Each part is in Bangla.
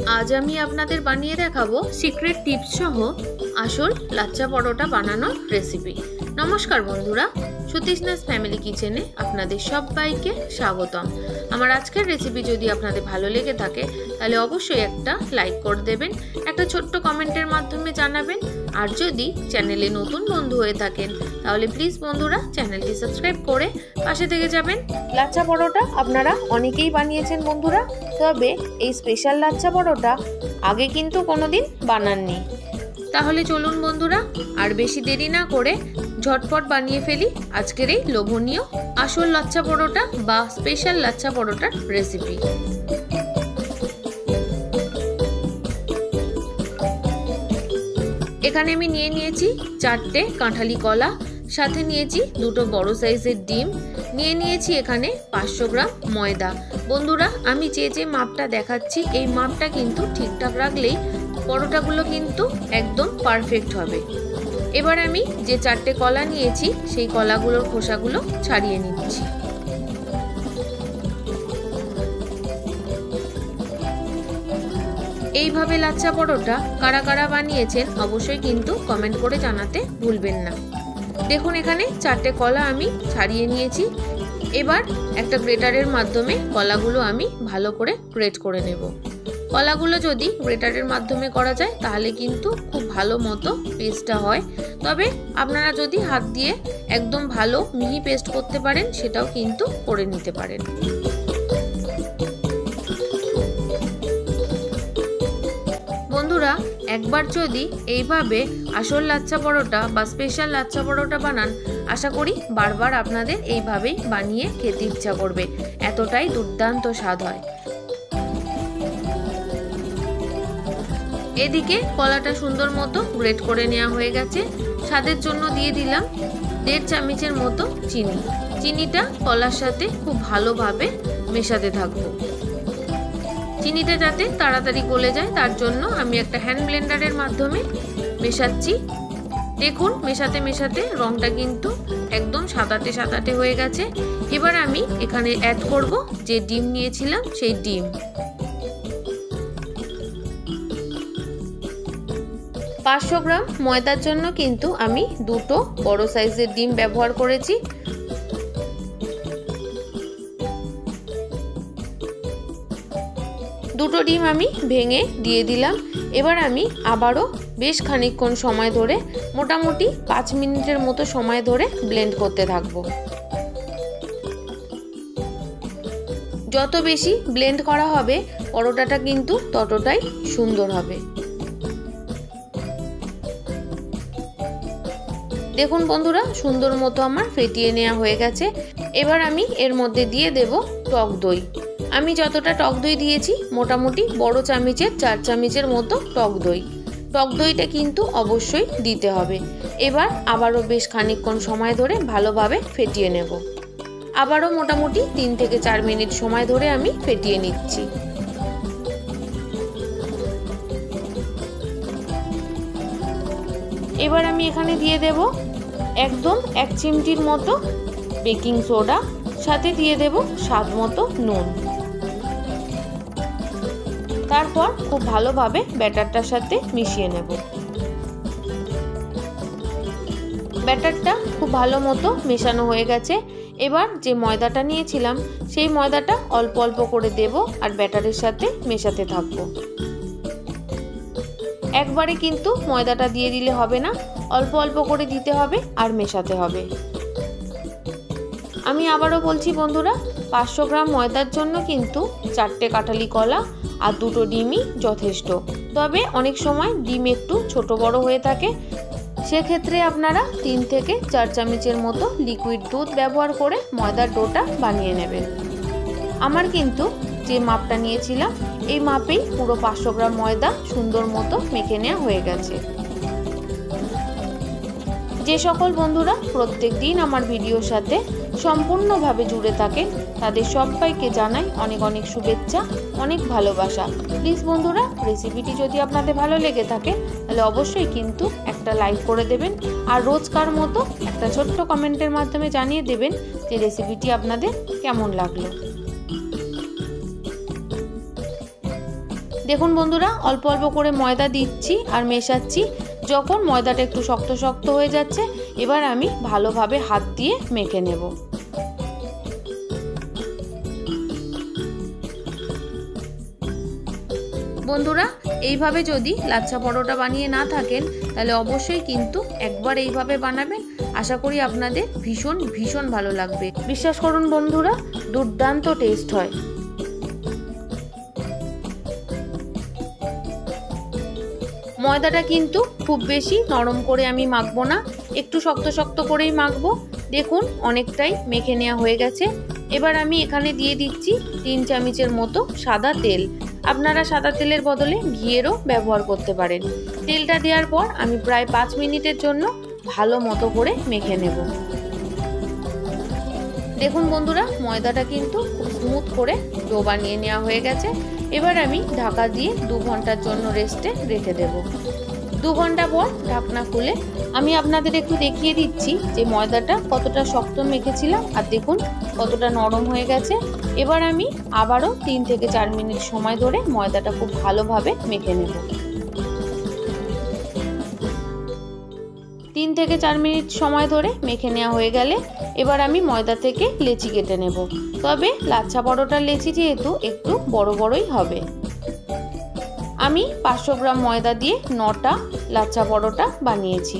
आज आमी आपनादेर बानिये देखाबो सिक्रेट टिप्स सह आसल लाच्चा परोटा बानानोर रेसिपि। नमस्कार बंधुरा, सुतीष्णास फैमिली किचेने आपनादेर सबाइके स्वागतम। आमार आजकेर रेसिपि जोदि आपनादेर भालो लेगे थाके ताहले अवश्यई एकटा लाइक करे देबेन, एकटा छोट्ट कमेंटेर माध्यमे जानाबेन। और जोदि चैनेले नतून बंधु हये थाकेन ताहले प्लिज बंधुरा चैनेलटी सबस्क्राइब करे पाशे थेके जाबेन। लाच्चा परोटा आपनारा अनेकेई बानिয়েছেন बंधुरा, तबे এই स्पेशल लाच्चा परोटा आगे किन्तु कोनोदिन बानानনি। ताहले चलुन बंधुरा और बेशी देरी ना करे झटपट बानिये फेली आजकेर এই लोभनीय आसल लाच्चा परोटा बा स्पेशल लाच्चा परोटार रेसिपि। এখানে আমি নিয়ে নিয়েছি 4টে কাঁঠালি কলা, সাথে নিয়েছি 2টো বড় সাইজের ডিম, নিয়ে নিয়েছি এখানে 500 গ্রাম ময়দা। বন্ধুরা আমি যে মাপটা দেখাচ্ছি এই মাপটা কিন্তু ঠিকঠাক রাখলেই পরোটাগুলো কিন্তু একদম পারফেক্ট হবে। এবার আমি যে 4টে কলা নিয়েছি সেই কলাগুলোর খোসাগুলো ছাড়িয়ে নিচ্ছি। এইভাবে লাচ্চা পরোটা কারা কারা বানিয়েছেন অবশ্যই কিন্তু কমেন্ট করে জানাতে ভুলবেন না। দেখুন এখানে 4টে কলা আমি ছাড়িয়ে নিয়েছি। এবার একটা গ্রেটারের মাধ্যমে কলাগুলো আমি ভালো করে গ্রেট করে নেব। কলাগুলো যদি গ্রেটারের মাধ্যমে করা যায় তাহলে কিন্তু খুব ভালো মতো পেস্টটা হয়, তবে আপনারা যদি হাত দিয়ে একদম ভালো মিহি পেস্ট করতে পারেন সেটাও কিন্তু করে নিতে পারেন। বন্ধুরা একবার যদি এইভাবে আসল লাচ্চা পরোটা বা স্পেশাল লাচ্চা পরোটা বানান আশা করি বারবার আপনাদের এইভাবেই বানিয়ে খেতে ইচ্ছা করবে, এতটাই দুর্দান্ত স্বাদ হয়। এদিকে কলাটা সুন্দর মতো গ্রেট করে নেওয়া হয়ে গেছে। স্বাদের জন্য দিয়ে দিলাম 1.5 চামচের মতো চিনি। চিনিটা কলার সাথে খুব ভালোভাবে মেশাতে থাকবো। চিনিটা যাতে তাড়াতাড়ি গলে যায় তার জন্য আমি একটা হ্যান্ড ব্লেন্ডারের মাধ্যমে মেশাচ্ছি। দেখুন মেশাতে মেশাতে রংটা কিন্তু একদম সাদাটে সাদাটে হয়ে গেছে। এবার আমি এখানে অ্যাড করব যে ডিম নিয়েছিলাম সেই ডিম। 500 গ্রাম ময়দার জন্য কিন্তু আমি 2টো বড় সাইজের ডিম ব্যবহার করেছি। দুটো ডিম আমি ভেঙে দিয়ে দিলাম। এবার আমি আবারও বেশ খানিকক্ষণ সময় ধরে মোটামুটি 5 মিনিটের মতো সময় ধরে ব্লেন্ড করতে থাকবো। যত বেশি ব্লেন্ড করা হবে পরোটাটা কিন্তু ততটাই সুন্দর হবে। দেখুন বন্ধুরা সুন্দর মতো আমার ফেটিয়ে নেওয়া হয়ে গেছে। এবার আমি এর মধ্যে দিয়ে দেব টক দই। আমি যতটা টক দই দিয়েছি মোটামুটি বড় চামচের 4 চামচের মতো টক দই। টক দইটা কিন্তু অবশ্যই দিতে হবে। এবার আবারও বেশ খানিকক্ষণ সময় ধরে ভালোভাবে ফেটিয়ে নেব। আবারও মোটামুটি 3 থেকে 4 মিনিট সময় ধরে আমি ফেটিয়ে নিচ্ছি। এবার আমি এখানে দিয়ে দেব একদম 1 চিমটির মতো বেকিং সোডা, সাথে দিয়ে দেব স্বাদ মতো নুন। তারপর খুব ভালোভাবে ব্যাটারটার সাথে মিশিয়ে নেব। ব্যাটারটা খুব ভালো মতো মেশানো হয়ে গেছে। এবার যে ময়দাটা নিয়েছিলাম সেই ময়দাটা অল্প অল্প করে দেব আর ব্যাটারের সাথে মেশাতে থাকবো। একবারে কিন্তু ময়দাটা দিয়ে দিলে হবে না, অল্প অল্প করে দিতে হবে আর মেশাতে হবে। আমি আবারও বলছি বন্ধুরা 500 গ্রাম ময়দার জন্য কিন্তু 4টে কাঁঠালি কলা আর 2টো ডিমই যথেষ্ট। তবে অনেক সময় ডিম একটু ছোট বড় হয়ে থাকে, সেক্ষেত্রে আপনারা 3 থেকে 4 চামচের মতো লিকুইড দুধ ব্যবহার করে ময়দার ডোটা বানিয়ে নেবেন। আমার কিন্তু যে মাপটা নিয়েছিলাম এই মাপেই পুরো 500 গ্রাম ময়দা সুন্দর মতো মেখে নেওয়া হয়ে গেছে। যে সকল বন্ধুরা প্রত্যেক দিন আমার ভিডিওর সাথে সম্পূর্ণভাবে জুড়ে থাকেন তাদের সবাইকে জানাই অনেক অনেক শুভেচ্ছা, অনেক ভালোবাসা। প্লিজ বন্ধুরা রেসিপিটি যদি আপনাদের ভালো লেগে থাকে তাহলে অবশ্যই কিন্তু একটা লাইক করে দেবেন আর রোজকার মতো একটা ছোট্ট কমেন্টের মাধ্যমে জানিয়ে দেবেন যে রেসিপিটি আপনাদের কেমন লাগলো। দেখুন বন্ধুরা, অল্প অল্প করে ময়দা দিচ্ছি আর মেশাচ্ছি। যখন ময়দাটা একটু শক্ত শক্ত হয়ে যাচ্ছে, এবার আমি ভালোভাবে হাত দিয়ে মেখে নেব। বন্ধুরা, এইভাবে যদি লাচ্ছা পরোটা বানিয়ে না থাকেন তাহলে অবশ্যই কিন্তু একবার এইভাবে বানাবেন। আশা করি আপনাদের ভীষণ ভীষণ ভালো লাগবে। বিশ্বাস করুন বন্ধুরা, দুর্দান্ত টেস্ট হয়। ময়দাটা কিন্তু খুব বেশি নরম করে আমি মাখবো না, একটু শক্ত শক্ত করেই মাখবো। দেখুন অনেকটাই মেখে নেওয়া হয়ে গেছে। এবার আমি এখানে দিয়ে দিচ্ছি 3 চামচের মতো সাদা তেল। আপনারা সাদা তেলের বদলে ঘিয়েরও ব্যবহার করতে পারেন। তেলটা দেওয়ার পর আমি প্রায় 5 মিনিটের জন্য ভালো মতো করে মেখে নেব। দেখুন বন্ধুরা, ময়দাটা কিন্তু খুব স্মুথ করে ডো বানিয়ে নেওয়া হয়ে গেছে। এবার আমি ঢাকা দিয়ে 2 ঘন্টার জন্য রেস্টে রেখে দেব। 2 ঘন্টা পর ঢাকনা খুলে আমি আপনাদের একটু দেখিয়ে দিচ্ছি যে ময়দাটা কতটা শক্ত মেখেছিলাম আর দেখুন কতটা নরম হয়ে গেছে। এবার আমি আবারও 3 থেকে 4 মিনিট সময় ধরে ময়দাটা খুব ভালোভাবে মেখে নেব। 3 থেকে 4 মিনিট সময় ধরে মেখে নেওয়া হয়ে গেলে এবার আমি ময়দা থেকে লেচি কেটে নেব। তবে লাচ্ছা পরোটার লেচি যেহেতু একটু বড় বড়ই হবে। আমি 500 গ্রাম ময়দা দিয়ে 9টা লাচ্ছা পরোটা বানিয়েছি।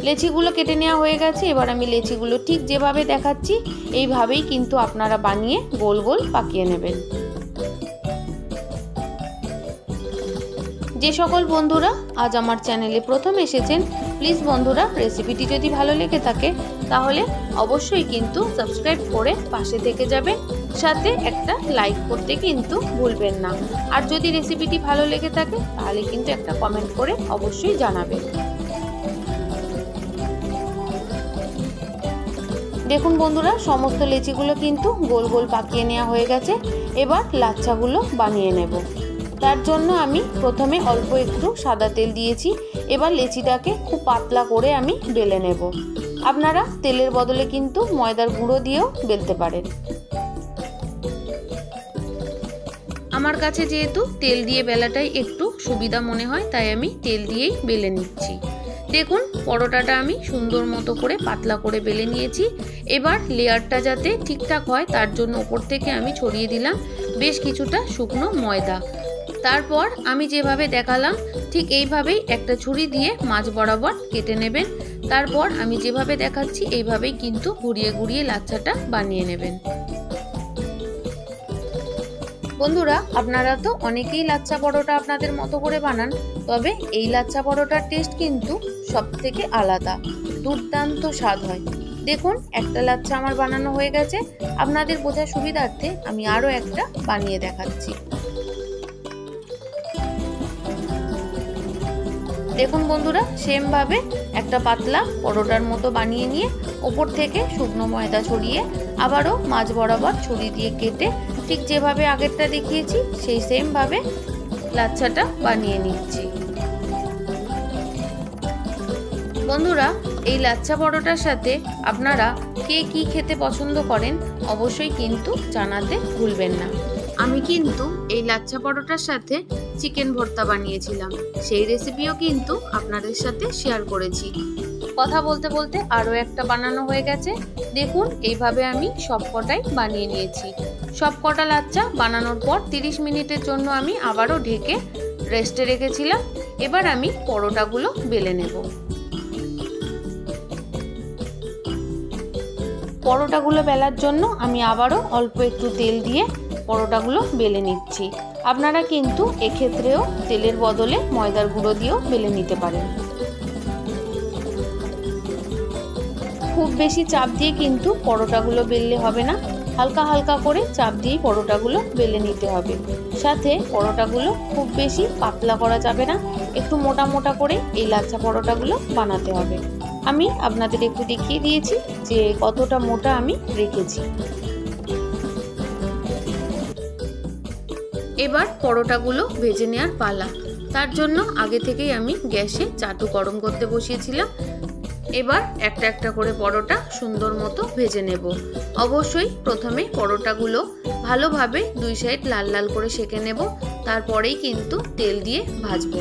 লেচিগুলো কেটে নেওয়া হয়ে গেছে। এবার আমি লেচিগুলো ঠিক যেভাবে দেখাচ্ছি এইভাবেই কিন্তু আপনারা বানিয়ে গোল গোল পাকিয়ে নেবেন। যে সকল বন্ধুরা আজ আমার চ্যানেলে প্রথম এসেছেন, প্লিজ বন্ধুরা রেসিপিটি যদি ভালো লেগে থাকে তাহলে অবশ্যই কিন্তু সাবস্ক্রাইব করে পাশে থেকে যাবেন, সাথে একটা লাইক করতে কিন্তু ভুলবেন না। আর যদি রেসিপিটি ভালো লেগে থাকে তাহলে কিন্তু একটা কমেন্ট করে অবশ্যই জানাবেন। দেখুন বন্ধুরা, সমস্ত লেচিগুলো কিন্তু গোল গোল পাকিয়ে নেওয়া হয়ে গেছে। এবার লাচ্ছাগুলো বানিয়ে নেব। তার জন্য আমি প্রথমে অল্প একটু সাদা তেল দিয়েছি। এবার লেচিটাকে খুব পাতলা করে আমি বেলে নেব। আপনারা তেলের বদলে কিন্তু ময়দার গুঁড়ো দিয়েও বেলতে পারেন। আমার কাছে যেহেতু তেল দিয়ে বেলাটাই একটু সুবিধা মনে হয়, তাই আমি তেল দিয়েই বেলে নিচ্ছি। দেখুন পরোটাটা আমি সুন্দর মতো করে পাতলা করে বেলে নিয়েছি। এবার লেয়ারটা যাতে ঠিকঠাক হয় তার জন্য উপর থেকে আমি ছড়িয়ে দিলাম বেশ কিছুটা শুকনো ময়দা। তারপর আমি যেভাবে দেখালাম ঠিক এইভাবেই একটা ছুরি দিয়ে মাঝ বরাবর কেটে নেবেন। তারপর আমি যেভাবে দেখাচ্ছি এইভাবেই কিন্তু ঘুরিয়ে ঘুরিয়ে লাচ্ছাটা বানিয়ে নেবেন। বন্ধুরা, আপনারা তো অনেকেই লাচ্ছা পরোটা আপনাদের মতো করে বানান, তবে এই লাচ্ছা পরোটার টেস্ট কিন্তু সব থেকে আলাদা, দুর্দান্ত স্বাদ হয়। দেখুন একটা লাচ্ছা আমার বানানো হয়ে গেছে। আপনাদের বোঝার সুবিধার্থে আমি আরও একটা বানিয়ে দেখাচ্ছি। দেখুন বন্ধুরা, সেম ভাবে একটা পাতলা পরোটার মতো বানিয়ে নিয়ে ওপর থেকে শুকনো ময়দা ছড়িয়ে আবারও মাঝ বরাবর ছুরি দিয়ে কেটে ঠিক যেভাবে আগেরটা দেখিয়েছি সেই সেম ভাবে লাচ্ছাটা বানিয়ে নিচ্ছি। বন্ধুরা, এই লাচ্ছা পরোটার সাথে আপনারা কে কি খেতে পছন্দ করেন অবশ্যই কিন্তু জানাতে ভুলবেন না। আমি কিন্তু এই লাচ্ছা পরোটার সাথে চিকেন ভর্তা বানিয়েছিলাম, সেই রেসিপিও কিন্তু আপনাদের সাথে শেয়ার করেছি। কথা বলতে বলতে আরও একটা বানানো হয়ে গেছে। দেখুন এইভাবে আমি সবকটাই বানিয়ে নিয়েছি। সবকটা লাচ্ছা বানানোর পর 30 মিনিটের জন্য আমি আবারও ঢেকে রেস্টে রেখেছিলাম। এবার আমি পরোটাগুলো বেলে নেব। পরোটাগুলো বেলার জন্য আমি আবারও অল্প একটু তেল দিয়ে পরোটাগুলো বেলে নিচ্ছি। আপনারা কিন্তু এক্ষেত্রেও তেলের বদলে ময়দার গুঁড়ো দিয়েও বেলে নিতে পারেন। খুব বেশি চাপ দিয়ে কিন্তু পরোটাগুলো বেললে হবে না, হালকা হালকা করে চাপ দিয়েই পরোটাগুলো বেলে নিতে হবে। সাথে পরোটাগুলো খুব বেশি পাতলা করা যাবে না, একটু মোটা মোটা করে এই লাচ্ছা পরোটাগুলো বানাতে হবে। আমি আপনাদের একটু দেখিয়ে দিয়েছি যে কতটা মোটা আমি রেখেছি। এবার পরোটাগুলো ভেজে নেওয়ার পালা। তার জন্য আগে থেকেই আমি গ্যাসে চাটু গরম করতে বসিয়েছিলাম। এবার একটা একটা করে পরোটা সুন্দর মতো ভেজে নেব। অবশ্যই প্রথমে পরোটাগুলো ভালোভাবে দুই সাইড লাল লাল করে সেঁকে নেব, তারপরেই কিন্তু তেল দিয়ে ভাজবো।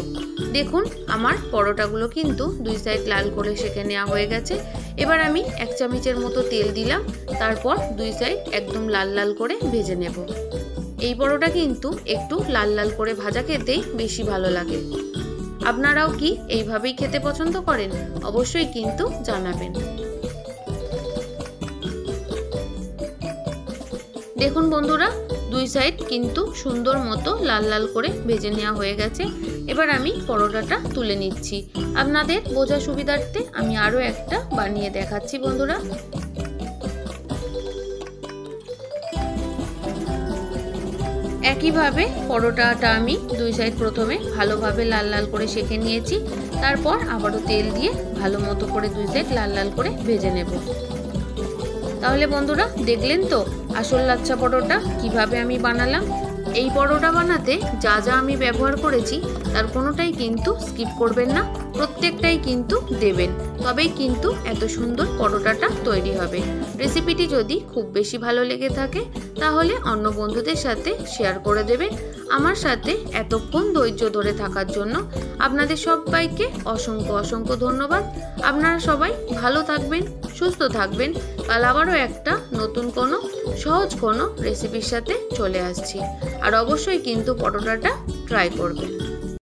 দেখুন আমার পরোটাগুলো কিন্তু দুই সাইড লাল করে সেঁকে নেওয়া হয়ে গেছে। এবার আমি 1 চামচের মতো তেল দিলাম, তারপর দুই সাইড একদম লাল লাল করে ভেজে নেব। এই পরোটা কিন্তু একটু লাল লাল করে ভাজা খেতেই বেশি ভালো লাগে। আপনারাও কি এইভাবেই খেতে পছন্দ করেন? অবশ্যই কিন্তু জানাবেন। দেখুন বন্ধুরা, দুই সাইড কিন্তু সুন্দর মতো লাল লাল করে ভেজে নেওয়া হয়ে গেছে। এবার আমি পরোটাটা তুলে নিচ্ছি। আপনাদের বোঝা সুবিধার্থে আমি আরও একটা বানিয়ে দেখাচ্ছি বন্ধুরা। একইভাবে পরোটাটা আমি দুই সাইড প্রথমে ভালোভাবে লাল লাল করে সেঁকে নিয়েছি, তারপর আবারও তেল দিয়ে ভালো মতো করে দুই সাইড লাল লাল করে ভেজে নেব। তাহলে বন্ধুরা দেখলেন তো আসল লাচ্ছা পরোটা কিভাবে আমি বানালাম। এই পরোটা বানাতে যা যা আমি ব্যবহার করেছি তার কোনোটাই কিন্তু স্কিপ করবেন না, প্রত্যেকটাই কিন্তু দেবেন, তবেই কিন্তু এত সুন্দর পরোটাটা তৈরি হবে। রেসিপিটি যদি খুব বেশি ভালো লেগে থাকে তাহলে অন্য বন্ধুদের সাথে শেয়ার করে দেবেন। আমার সাথে এতক্ষণ ধৈর্য ধরে থাকার জন্য আপনাদের সবাইকে অসংখ্য অসংখ্য ধন্যবাদ। আপনারা সবাই ভালো থাকবেন, সুস্থ থাকবেন। কাল আবারও একটা নতুন কোনো সহজ কোনো রেসিপির সাথে চলে আসছি। আর অবশ্যই কিন্তু পরোটাটা ট্রাই করবেন।